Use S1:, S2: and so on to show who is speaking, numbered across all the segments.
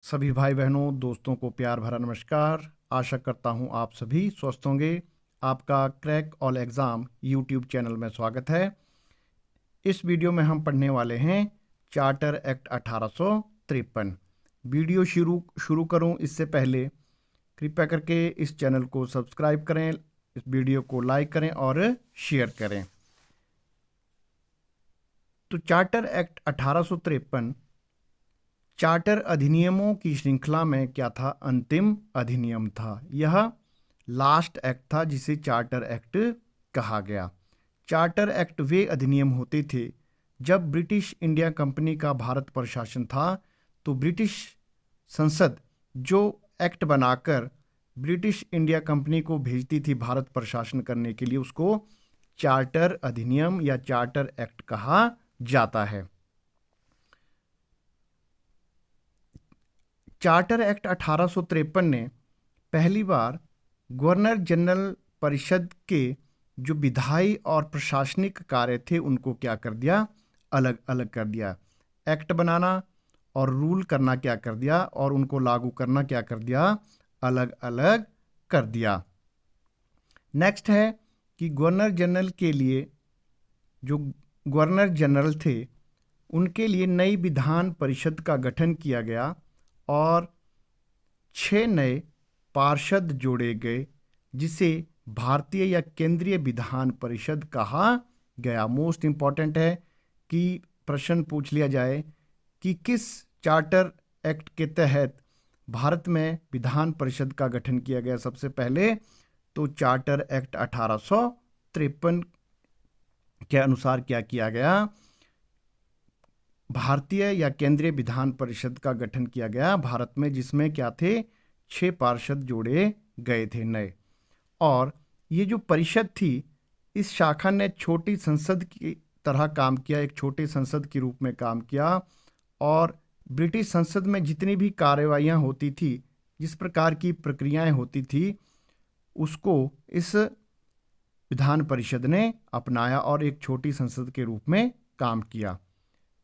S1: सभी भाई बहनों दोस्तों को प्यार भरा नमस्कार। आशा करता हूं आप सभी स्वस्थ होंगे। आपका crack all exam YouTube channel में स्वागत है। इस वीडियो में हम पढ़ने वाले हैं चार्टर एक्ट 1853। वीडियो शुरू शुरू करूं इससे पहले कृपया करके इस चैनल को सब्सक्राइब करें, इस वीडियो को लाइक करें और शेयर करें। तो चार्टर एक्ट 1853 चार्टर अधिनियमों की श्रृंखला में क्या था? अंतिम अधिनियम था। यह लास्ट एक्ट था जिसे चार्टर एक्ट कहा गया। चार्टर एक्ट वे अधिनियम होते थे जब ब्रिटिश इंडिया कंपनी का भारत पर शासन था, तो ब्रिटिश संसद जो एक्ट बनाकर ब्रिटिश इंडिया कंपनी को भेजती थी भारत पर शासन करने के लिए, उसको चार्टर अधिनियम या चार्टर एक्ट कहा जाता है। चार्टर एक्ट 1853 ने पहली बार गवर्नर जनरल परिषद के जो विधायी और प्रशासनिक कार्य थे उनको क्या कर दिया? अलग अलग कर दिया। एक्ट बनाना और रूल करना क्या कर दिया, और उनको लागू करना क्या कर दिया? अलग अलग कर दिया। नेक्स्ट है कि गवर्नर जनरल के लिए जो गवर्नर जनरल थे उनके लिए नई विधान परिषद का गठन किया गया और 6 नए पार्षद जोड़े गए जिसे भारतीय या केंद्रीय विधान परिषद कहा गया। मोस्ट इंपॉर्टेंट है कि प्रश्न पूछ लिया जाए कि किस चार्टर एक्ट के तहत भारत में विधान परिषद का गठन किया गया। सबसे पहले तो चार्टर एक्ट 1853 के अनुसार क्या किया गया? भारतीय या केंद्रीय विधान परिषद का गठन किया गया भारत में, जिसमें क्या थे? 6 पार्षद जोड़े गए थे नए। और ये जो परिषद थी, इस शाखा ने छोटी संसद की तरह काम किया, एक छोटे संसद के रूप में काम किया। और ब्रिटिश संसद में जितनी भी कार्रवाइयाँ होती थी, जिस प्रकार की प्रक्रियाएं होती थी, उसको इस विधान परिषद ने अपनाया और एक छोटी संसद के रूप में काम किया।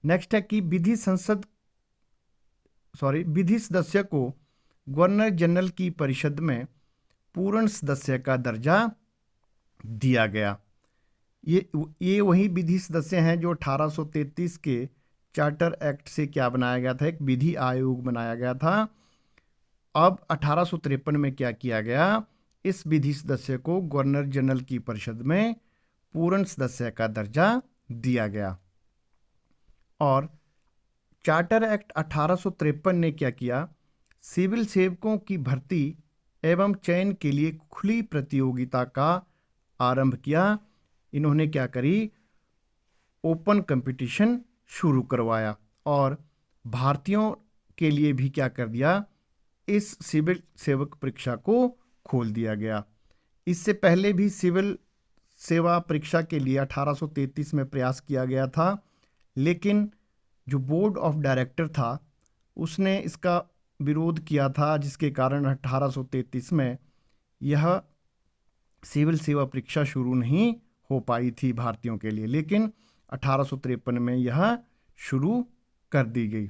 S1: नेक्स्ट है कि विधि सदस्य को गवर्नर जनरल की परिषद में पूर्ण सदस्य का दर्जा दिया गया। ये वही विधि सदस्य हैं जो 1833 के चार्टर एक्ट से क्या बनाया गया था? एक विधि आयोग बनाया गया था। अब 1853 में क्या किया गया? इस विधि सदस्य को गवर्नर जनरल की परिषद में पूर्ण सदस्य का दर्जा दिया गया। और चार्टर एक्ट 1853 ने क्या किया? सिविल सेवकों की भर्ती एवं चयन के लिए खुली प्रतियोगिता का आरंभ किया। इन्होंने क्या करी? ओपन कंपटीशन शुरू करवाया और भारतीयों के लिए भी क्या कर दिया? इस सिविल सेवक परीक्षा को खोल दिया गया। इससे पहले भी सिविल सेवा परीक्षा के लिए 1833 में प्रयास किया गया था, लेकिन जो बोर्ड ऑफ डायरेक्टर था उसने इसका विरोध किया था, जिसके कारण 1833 में यह सिविल सेवा परीक्षा शुरू नहीं हो पाई थी भारतीयों के लिए, लेकिन 1853 में यह शुरू कर दी गई।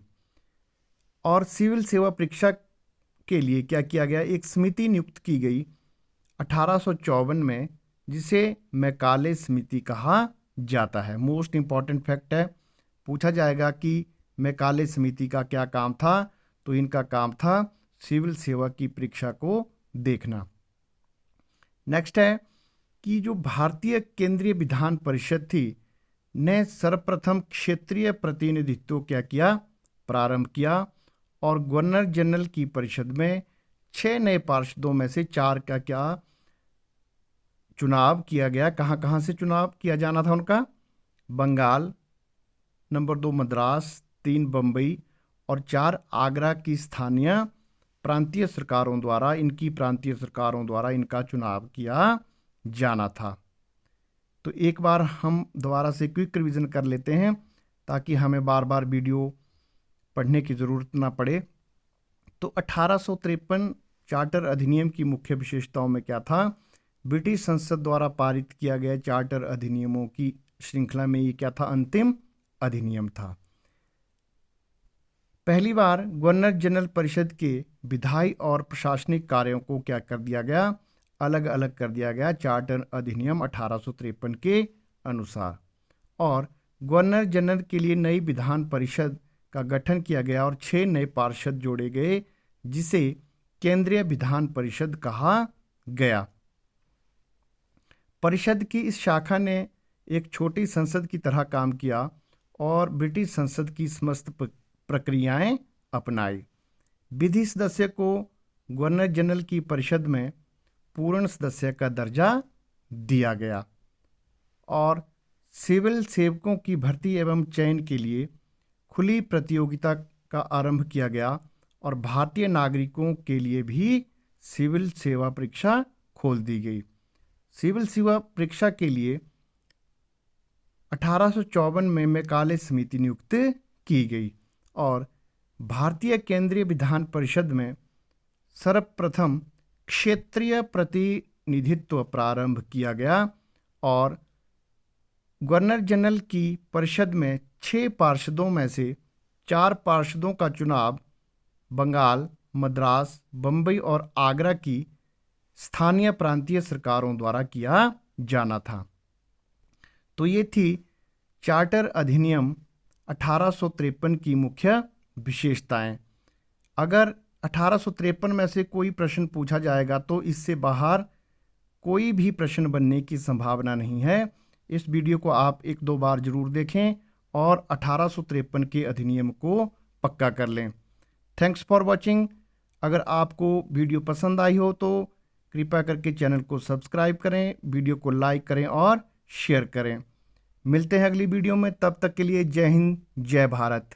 S1: और सिविल सेवा परीक्षा के लिए क्या किया गया? एक समिति नियुक्त की गई 1854 में, जिसे मैकाले समिति कहा जाता है। मोस्ट इंपॉर्टेंट फैक्ट है, पूछा जाएगा कि मैकाले समिति का क्या काम था, तो इनका काम था सिविल सेवा की परीक्षा को देखना। नेक्स्ट है कि जो भारतीय केंद्रीय विधान परिषद थी ने सर्वप्रथम क्षेत्रीय प्रतिनिधित्व क्या किया? प्रारंभ किया। और गवर्नर जनरल की परिषद में 6 नए पार्षदों में से 4 का क्या चुनाव किया गया? कहाँ कहाँ से चुनाव किया जाना था उनका? बंगाल, नंबर 2 मद्रास, 3 बम्बई और 4 आगरा की स्थानीय प्रांतीय सरकारों द्वारा इनका चुनाव किया जाना था। तो एक बार हम दोबारा से क्विक रिवीजन कर लेते हैं ताकि हमें बार बार वीडियो पढ़ने की ज़रूरत ना पड़े। तो 1853 चार्टर अधिनियम की मुख्य विशेषताओं में क्या था? ब्रिटिश संसद द्वारा पारित किया गया चार्टर अधिनियमों की श्रृंखला में ये क्या था? अंतिम अधिनियम था। पहली बार गवर्नर जनरल परिषद के विधायी और प्रशासनिक कार्यों को क्या कर दिया गया, अलग अलग कर दिया गया चार्टर अधिनियम 1853 के अनुसार। और गवर्नर जनरल के लिए नई विधान परिषद का गठन किया गया और 6 नए पार्षद जोड़े गए, जिसे केंद्रीय विधान परिषद कहा गया। परिषद की इस शाखा ने एक छोटी संसद की तरह काम किया और ब्रिटिश संसद की समस्त प्रक्रियाएं अपनाई। विधि सदस्य को गवर्नर जनरल की परिषद में पूर्ण सदस्य का दर्जा दिया गया और सिविल सेवकों की भर्ती एवं चयन के लिए खुली प्रतियोगिता का आरंभ किया गया और भारतीय नागरिकों के लिए भी सिविल सेवा परीक्षा खोल दी गई। सिविल सेवा परीक्षा के लिए 1854 में मैकाले समिति नियुक्त की गई और भारतीय केंद्रीय विधान परिषद में सर्वप्रथम क्षेत्रीय प्रतिनिधित्व प्रारंभ किया गया और गवर्नर जनरल की परिषद में 6 पार्षदों में से 4 पार्षदों का चुनाव बंगाल, मद्रास, बम्बई और आगरा की स्थानीय प्रांतीय सरकारों द्वारा किया जाना था। तो ये थी चार्टर अधिनियम 1853 की मुख्य विशेषताएं। अगर 1853 में से कोई प्रश्न पूछा जाएगा तो इससे बाहर कोई भी प्रश्न बनने की संभावना नहीं है। इस वीडियो को आप 1-2 बार जरूर देखें और 1853 के अधिनियम को पक्का कर लें। Thanks for watching. अगर आपको वीडियो पसंद आई हो तो कृपया करके चैनल को सब्सक्राइब करें, वीडियो को लाइक करें और शेयर करें। मिलते हैं अगली वीडियो में, तब तक के लिए जय हिंद, जय भारत।